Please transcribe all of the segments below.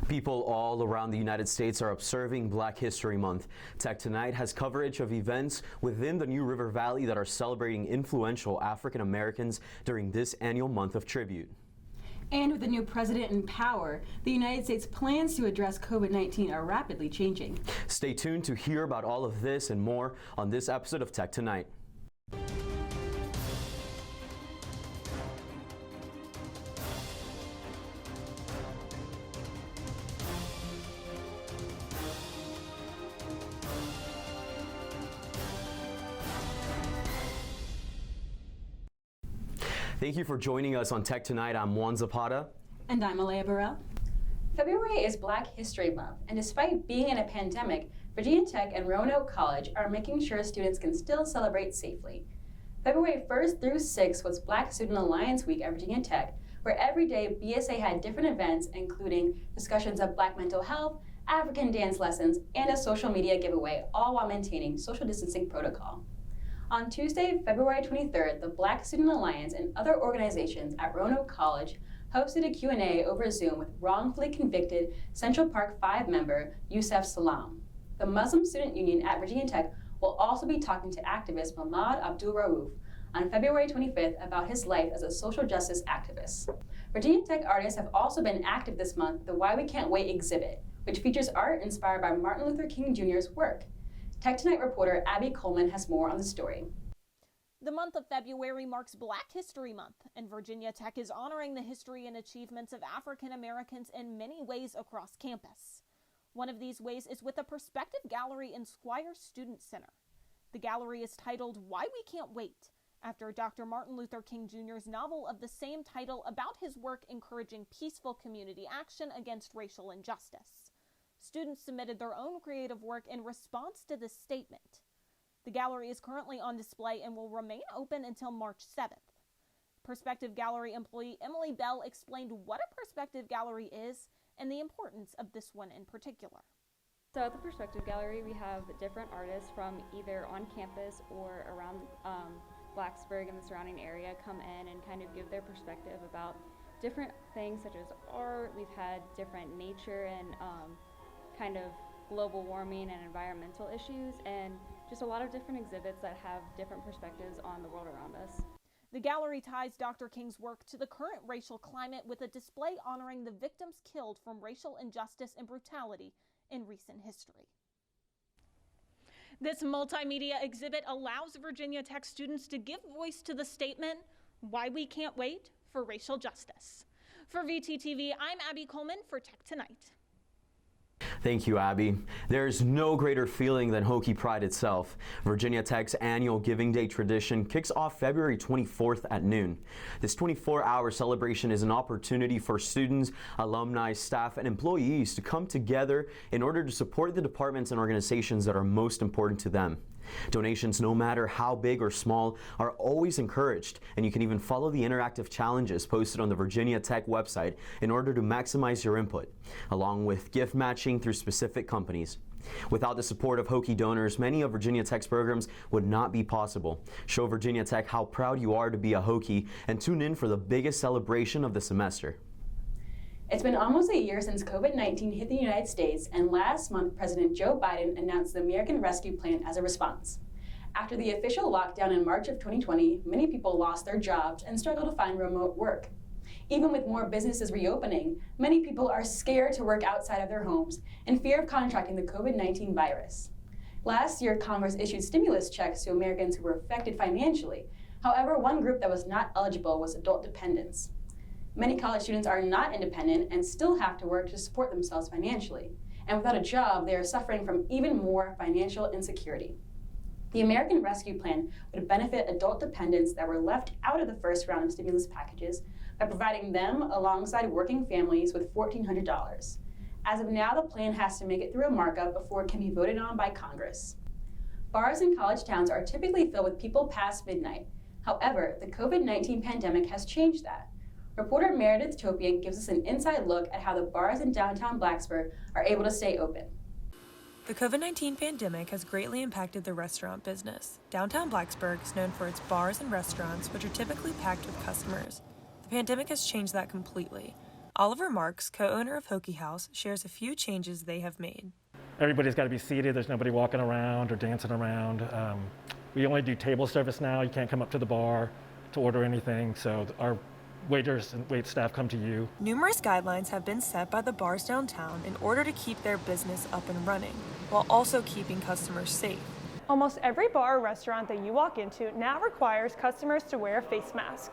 People all around the United States are observing Black History Month. Tech Tonight has coverage of events within the New River Valley that are celebrating influential African Americans during this annual month of tribute. And with the new president in power, the United States plans to address COVID-19 are rapidly changing. Stay tuned to hear about all of this and more on this episode of Tech Tonight. Thank you for joining us on Tech Tonight. I'm Juan Zapata. And I'm Alea Burrell. February is Black History Month, and despite being in a pandemic, Virginia Tech and Roanoke College are making sure students can still celebrate safely. February 1st through 6th was Black Student Alliance Week at Virginia Tech, where every day BSA had different events, including discussions of Black mental health, African dance lessons, and a social media giveaway, all while maintaining social distancing protocol. On Tuesday, February 23rd, the Black Student Alliance and other organizations at Roanoke College hosted a Q&A over Zoom with wrongfully convicted Central Park 5 member Yusef Salaam. The Muslim Student Union at Virginia Tech will also be talking to activist Mahmoud Abdul Rauf on February 25th about his life as a social justice activist. Virginia Tech artists have also been active this month with the Why We Can't Wait exhibit, which features art inspired by Martin Luther King Jr.'s work. Tech Tonight reporter Abby Coleman has more on the story. The month of February marks Black History Month, and Virginia Tech is honoring the history and achievements of African Americans in many ways across campus. One of these ways is with a perspective gallery in Squire Student Center. The gallery is titled Why We Can't Wait, after Dr. Martin Luther King Jr.'s novel of the same title about his work encouraging peaceful community action against racial injustice. Students submitted their own creative work in response to this statement. The gallery is currently on display and will remain open until March 7th. Perspective Gallery employee Emily Bell explained what a perspective gallery is and the importance of this one in particular. So at the Perspective Gallery, we have different artists from either on campus or around Blacksburg and the surrounding area come in and kind of give their perspective about different things such as art. We've had different nature and kind of global warming and environmental issues, and just a lot of different exhibits that have different perspectives on the world around us. The gallery ties Dr. King's work to the current racial climate with a display honoring the victims killed from racial injustice and brutality in recent history. This multimedia exhibit allows Virginia Tech students to give voice to the statement, "Why We Can't Wait for Racial Justice." For VTTV, I'm Abby Coleman for Tech Tonight. Thank you, Abby. There's no greater feeling than Hokie Pride itself. Virginia Tech's annual Giving Day tradition kicks off February 24th at noon. This 24-hour celebration is an opportunity for students, alumni, staff, and employees to come together in order to support the departments and organizations that are most important to them. Donations, no matter how big or small, are always encouraged, and you can even follow the interactive challenges posted on the Virginia Tech website in order to maximize your input, along with gift matching through specific companies. Without the support of Hokie donors, many of Virginia Tech's programs would not be possible. Show Virginia Tech how proud you are to be a Hokie, and tune in for the biggest celebration of the semester. It's been almost a year since COVID-19 hit the United States, and last month President Joe Biden announced the American Rescue Plan as a response. After the official lockdown in March of 2020, many people lost their jobs and struggled to find remote work. Even with more businesses reopening, many people are scared to work outside of their homes in fear of contracting the COVID-19 virus. Last year, Congress issued stimulus checks to Americans who were affected financially. However, one group that was not eligible was adult dependents. Many college students are not independent and still have to work to support themselves financially. And without a job, they are suffering from even more financial insecurity. The American Rescue Plan would benefit adult dependents that were left out of the first round of stimulus packages by providing them alongside working families with $1,400. As of now, the plan has to make it through a markup before it can be voted on by Congress. Bars in college towns are typically filled with people past midnight. However, the COVID-19 pandemic has changed that. Reporter Meredith Topian gives us an inside look at how the bars in downtown Blacksburg are able to stay open. The COVID-19 pandemic has greatly impacted the restaurant business. Downtown Blacksburg is known for its bars and restaurants, which are typically packed with customers. The pandemic has changed that completely. Oliver Marks, co-owner of Hokie House, shares a few changes they have made. Everybody's got to be seated. There's nobody walking around or dancing around. We only do table service now. You can't come up to the bar to order anything, so our waiters and wait staff come to you. Numerous guidelines have been set by the bars downtown in order to keep their business up and running, while also keeping customers safe. Almost every bar or restaurant that you walk into now requires customers to wear a face mask.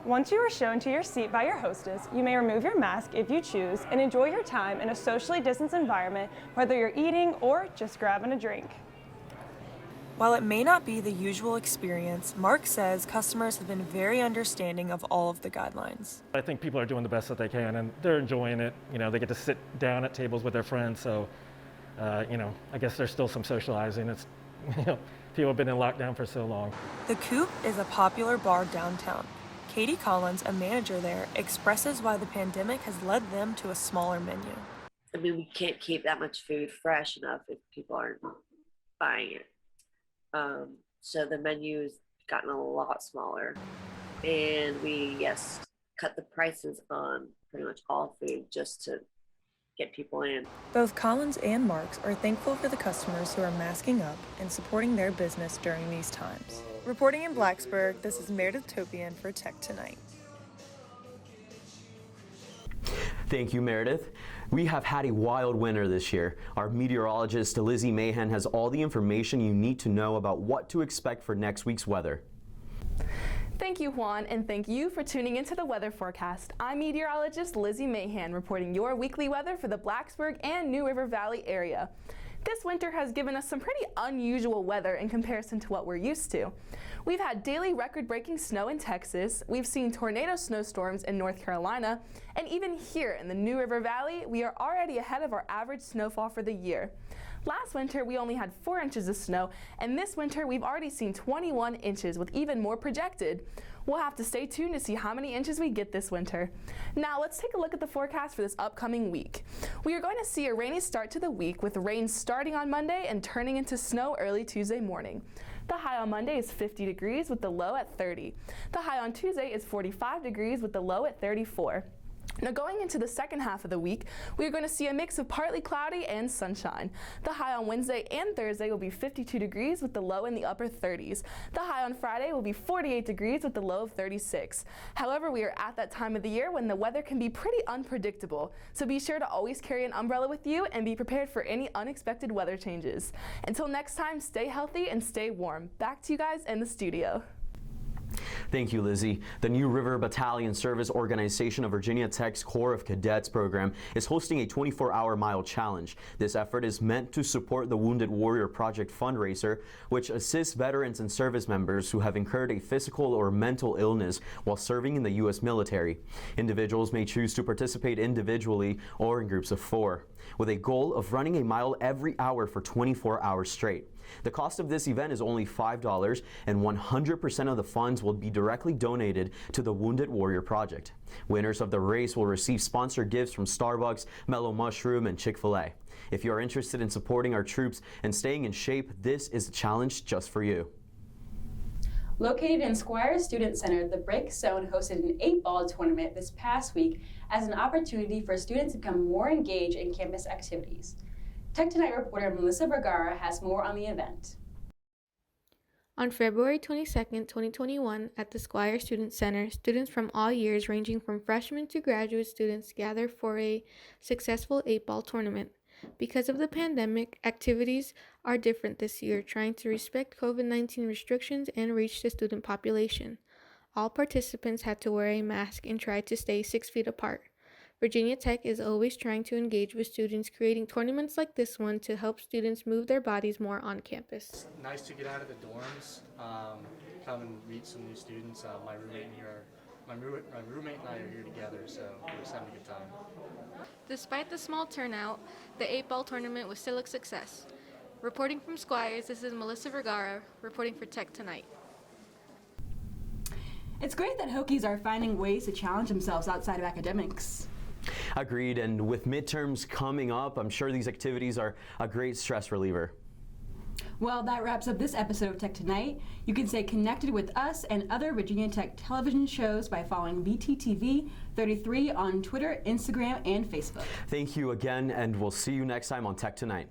Once you are shown to your seat by your hostess, you may remove your mask if you choose and enjoy your time in a socially distanced environment, whether you're eating or just grabbing a drink. While it may not be the usual experience, Mark says customers have been very understanding of all of the guidelines. I think people are doing the best that they can, and they're enjoying it. You know, they get to sit down at tables with their friends, so, I guess there's still some socializing. It's, people have been in lockdown for so long. The Coop is a popular bar downtown. Katie Collins, a manager there, expresses why the pandemic has led them to a smaller menu. I mean, we can't keep that much food fresh enough if people aren't buying it. So the menu's gotten a lot smaller, and we, cut the prices on pretty much all food just to get people in. Both Collins and Marks are thankful for the customers who are masking up and supporting their business during these times. Reporting in Blacksburg, this is Meredith Topian for Tech Tonight. Thank you, Meredith. We have had a wild winter this year. Our meteorologist, Lizzie Mahan, has all the information you need to know about what to expect for next week's weather. Thank you, Juan, and thank you for tuning into the weather forecast. I'm meteorologist Lizzie Mahan reporting your weekly weather for the Blacksburg and New River Valley area. This winter has given us some pretty unusual weather in comparison to what we're used to. We've had daily record-breaking snow in Texas, we've seen tornado snowstorms in North Carolina, and even here in the New River Valley, we are already ahead of our average snowfall for the year. Last winter, we only had 4 inches of snow, and this winter, we've already seen 21 inches with even more projected. We'll have to stay tuned to see how many inches we get this winter. Now, let's take a look at the forecast for this upcoming week. We are going to see a rainy start to the week with rain starting on Monday and turning into snow early Tuesday morning. The high on Monday is 50 degrees with the low at 30. The high on Tuesday is 45 degrees with the low at 34. Now going into the second half of the week, we are going to see a mix of partly cloudy and sunshine. The high on Wednesday and Thursday will be 52 degrees with the low in the upper 30s. The high on Friday will be 48 degrees with the low of 36. However, we are at that time of the year when the weather can be pretty unpredictable, so be sure to always carry an umbrella with you and be prepared for any unexpected weather changes. Until next time, stay healthy and stay warm. Back to you guys in the studio. Thank you, Lizzie. The New River Battalion Service Organization of Virginia Tech's Corps of Cadets program is hosting a 24-hour mile challenge. This effort is meant to support the Wounded Warrior Project fundraiser, which assists veterans and service members who have incurred a physical or mental illness while serving in the U.S. military. Individuals may choose to participate individually or in groups of 4, with a goal of running a mile every hour for 24 hours straight. The cost of this event is only $5, and 100% of the funds will be directly donated to the Wounded Warrior Project. Winners of the race will receive sponsored gifts from Starbucks, Mellow Mushroom, and Chick-fil-A. If you are interested in supporting our troops and staying in shape, this is a challenge just for you. Located in Squire Student Center, the Break Zone hosted an 8-ball tournament this past week as an opportunity for students to become more engaged in campus activities. Tech Tonight reporter Melissa Vergara has more on the event. On February 22, 2021, at the Squire Student Center, students from all years ranging from freshmen to graduate students gathered for a successful 8-ball tournament. Because of the pandemic, activities are different this year, trying to respect COVID-19 restrictions and reach the student population. All participants had to wear a mask and try to stay 6 feet apart. Virginia Tech is always trying to engage with students, creating tournaments like this one to help students move their bodies more on campus. It's nice to get out of the dorms, come and meet some new students. My roommate and I are here together, so we're just having a good time. Despite the small turnout, the 8-ball tournament was still a success. Reporting from Squires, this is Melissa Vergara, reporting for Tech Tonight. It's great that Hokies are finding ways to challenge themselves outside of academics. Agreed, and with midterms coming up, I'm sure these activities are a great stress reliever. Well, that wraps up this episode of Tech Tonight. You can stay connected with us and other Virginia Tech television shows by following VTTV 33 on Twitter, Instagram, and Facebook. Thank you again, and we'll see you next time on Tech Tonight.